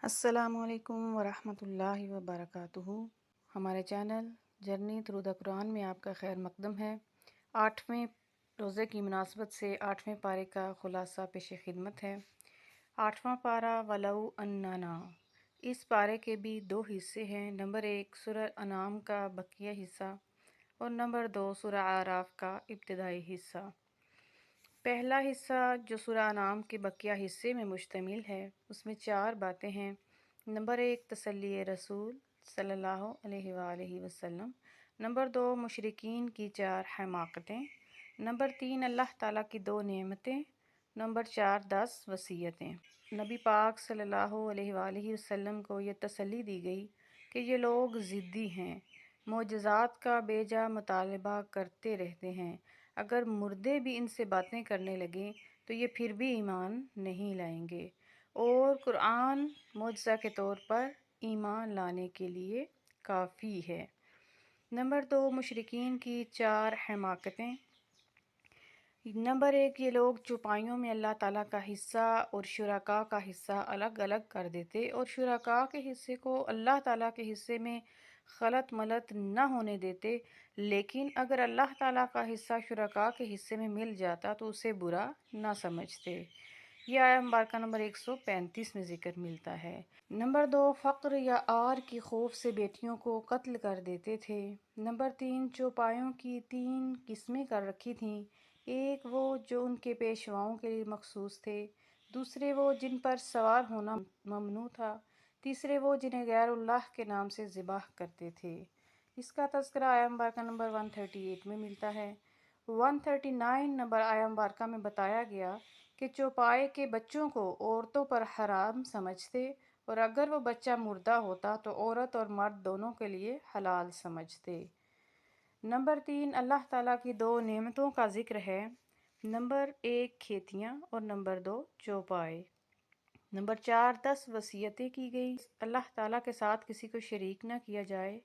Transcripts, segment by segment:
السلام علیکم ورحمۃ اللہ وبرکاتہ۔ ہمارے چینل جرنی تھرو دا قرآن میں آپ کا خیر مقدم ہے۔ 8ویں روزے کی مناسبت سے 8ویں پارے کا خلاصہ پیش خدمت ہے۔ 8واں پارہ ولو اننا، اس پارے کے بھی دو حصے ہیں۔ نمبر 1 سورہ انعام کا بقیہ حصہ اور نمبر 2 سورہ اعراف کا ابتدائی حصہ۔ پہلا حصہ جو سورہ انعام کے بقیہ حصے میں مشتمل ہے، اس میں 4 باتیں ہیں۔ نمبر 1 تسلی رسول صلی اللہ علیہ وآلہ وسلم۔ نمبر 2 مشرکین کی 4 حماقتیں۔ نمبر 3 اللہ تعالیٰ کی 2 نعمتیں۔ نمبر 4 10 وصیتیں۔ نبی پاک صلی اللہ علیہ وآلہ وسلم کو یہ تسلی دی گئی کہ یہ لوگ ضدی ہیں، معجزات کا بے جا مطالبہ کرتے رہتے ہیں۔ اگر مردے بھی ان سے باتیں کرنے لگیں تو یہ پھر بھی ایمان نہیں لائیں گے، اور قرآن معجزہ کے طور پر ایمان لانے کے لیے کافی ہے۔ نمبر 2 مشرکین کی 4 حماقتیں۔ نمبر 1 یہ لوگ چوپایوں میں اللہ تعالیٰ کا حصہ اور شرکاء کا حصہ الگ الگ کر دیتے اور شرکاء کے حصے کو اللہ تعالیٰ کے حصے میں خلط ملط نہ ہونے دیتے، لیکن اگر اللہ تعالیٰ کا حصہ شرکاء کے حصے میں مل جاتا تو اسے برا نہ سمجھتے۔ یہ آیت مبارکہ نمبر 135 میں ذکر ملتا ہے۔ نمبر 2 فقر یا عار کی خوف سے بیٹیوں کو قتل کر دیتے تھے۔ نمبر 3 چوپایوں کی 3 قسمیں کر رکھی تھیں۔ ایک وہ جو ان کے پیشواؤں کے لیے مخصوص تھے، دوسرے وہ جن پر سوار ہونا ممنوع تھا، تیسرے وہ جنہیں غیر اللہ کے نام سے ذبح کرتے تھے۔ اس کا تذکرہ آیت مبارکہ نمبر 138 میں ملتا ہے۔ 139 نمبر آیت مبارکہ میں بتایا گیا کہ چوپائے کے بچوں کو عورتوں پر حرام سمجھتے، اور اگر وہ بچہ مردہ ہوتا تو عورت اور مرد دونوں کے لیے حلال سمجھتے۔ نمبر 3 اللہ تعالیٰ کی 2 نعمتوں کا ذکر ہے۔ نمبر 1 کھیتیاں اور نمبر 2 چوپائے۔ نمبر 4 10 وصیتیں کی گئی۔ اللہ تعالیٰ کے ساتھ کسی کو شریک نہ کیا جائے،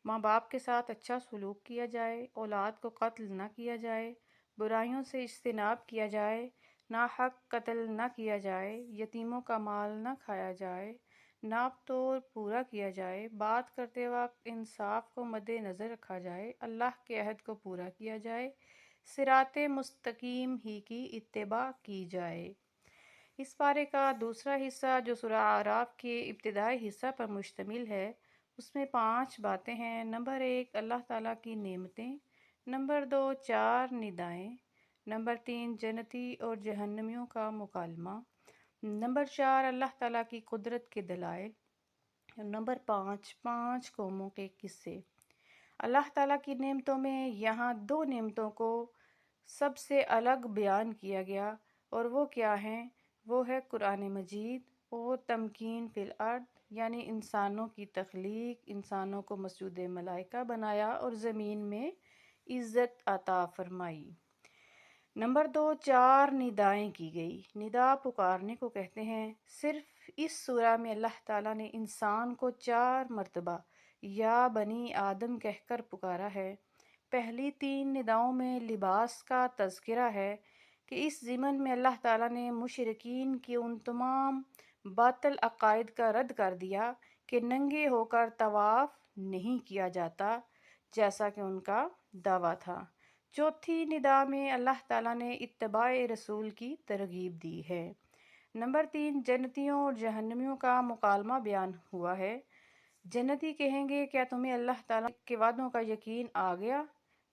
ماں باپ کے ساتھ اچھا سلوک کیا جائے، اولاد کو قتل نہ کیا جائے، برائیوں سے اجتناب کیا جائے، ناحق قتل نہ کیا جائے، یتیموں کا مال نہ کھایا جائے، ناپ تول پورا کیا جائے، بات کرتے وقت انصاف کو مد نظر رکھا جائے، اللہ کے عہد کو پورا کیا جائے، صراط مستقیم ہی کی اتباع کی جائے۔ اس پارے کا دوسرا حصہ جو سورہ اعراف کے ابتدائی حصہ پر مشتمل ہے، اس میں 5 باتیں ہیں۔ نمبر 1 اللہ تعالیٰ کی نعمتیں۔ نمبر 2 4 ندائیں۔ نمبر 3 جنتی اور جہنمیوں کا مکالمہ۔ نمبر 4 اللہ تعالیٰ کی قدرت کے دلائل۔ نمبر 5 5 قوموں کے قصے۔ اللہ تعالیٰ کی نعمتوں میں یہاں 2 نعمتوں کو سب سے الگ بیان کیا گیا، اور وہ کیا ہیں؟ وہ ہے قرآن مجید اور تمکین فی الارض، یعنی انسانوں کی تخلیق، انسانوں کو مسجود ملائکہ بنایا اور زمین میں عزت عطا فرمائی۔ نمبر 2 4 ندائیں کی گئی۔ ندا پکارنے کو کہتے ہیں۔ صرف اس سورہ میں اللہ تعالیٰ نے انسان کو 4 مرتبہ یا بنی آدم کہہ کر پکارا ہے۔ پہلی 3 نداؤں میں لباس کا تذکرہ ہے کہ اس ضمن میں اللہ تعالیٰ نے مشرکین کی ان تمام باطل عقائد کا رد کر دیا کہ ننگے ہو کر طواف نہیں کیا جاتا جیسا کہ ان کا دعویٰ تھا۔ چوتھی ندا میں اللہ تعالیٰ نے اتباع رسول کی ترغیب دی ہے۔ نمبر 3 جنتیوں اور جہنمیوں کا مکالمہ بیان ہوا ہے۔ جنتی کہیں گے کیا تمہیں اللہ تعالیٰ کے وعدوں کا یقین آ گیا؟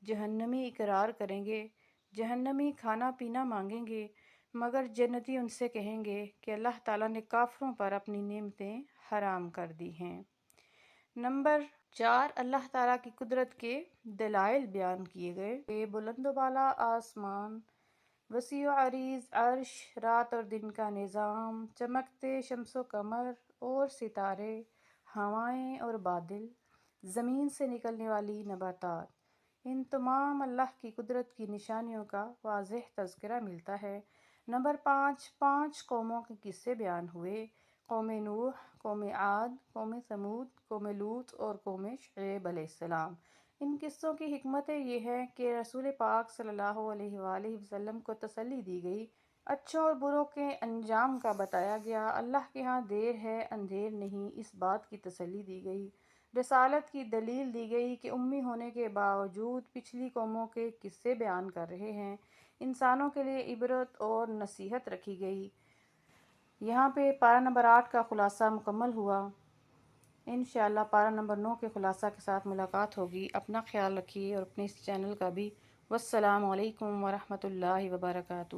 جہنمی اقرار کریں گے، جہنمی کھانا پینا مانگیں گے، مگر جنتی ان سے کہیں گے کہ اللہ تعالیٰ نے کافروں پر اپنی نعمتیں حرام کر دی ہیں۔ نمبر 4 اللہ تعالیٰ کی قدرت کے دلائل بیان کیے گئے کہ بلند و بالا آسمان، وسیع و عریض عرش، رات اور دن کا نظام، چمکتے شمس و قمر اور ستارے، ہوائیں اور بادل، زمین سے نکلنے والی نباتات، ان تمام اللہ کی قدرت کی نشانیوں کا واضح تذکرہ ملتا ہے۔ نمبر 5 5 قوموں کے قصے بیان ہوئے۔ قوم نوح، قوم عاد، قوم ثمود، قوم لوط اور قوم شعیب علیہ السلام۔ ان قصوں کی حکمت یہ ہے کہ رسول پاک صلی اللہ علیہ وآلہ وسلم کو تسلی دی گئی اچھوں اور بروں کے انجام کا بتایا گیا۔ اللہ کے ہاں دیر ہے اندھیر نہیں، اس بات کی تسلی دی گئی۔ رسالت کی دلیل دی گئی کہ امی ہونے کے باوجود پچھلی قوموں کے قصے بیان کر رہے ہیں۔ انسانوں کے لیے عبرت اور نصیحت رکھی گئی۔ یہاں پہ پارہ نمبر 8 کا خلاصہ مکمل ہوا۔ انشاءاللہ پارہ نمبر 9 کے خلاصہ کے ساتھ ملاقات ہوگی۔ اپنا خیال رکھیے اور اپنے اس چینل کا بھی۔ والسلام علیکم ورحمۃ اللہ وبرکاتہ۔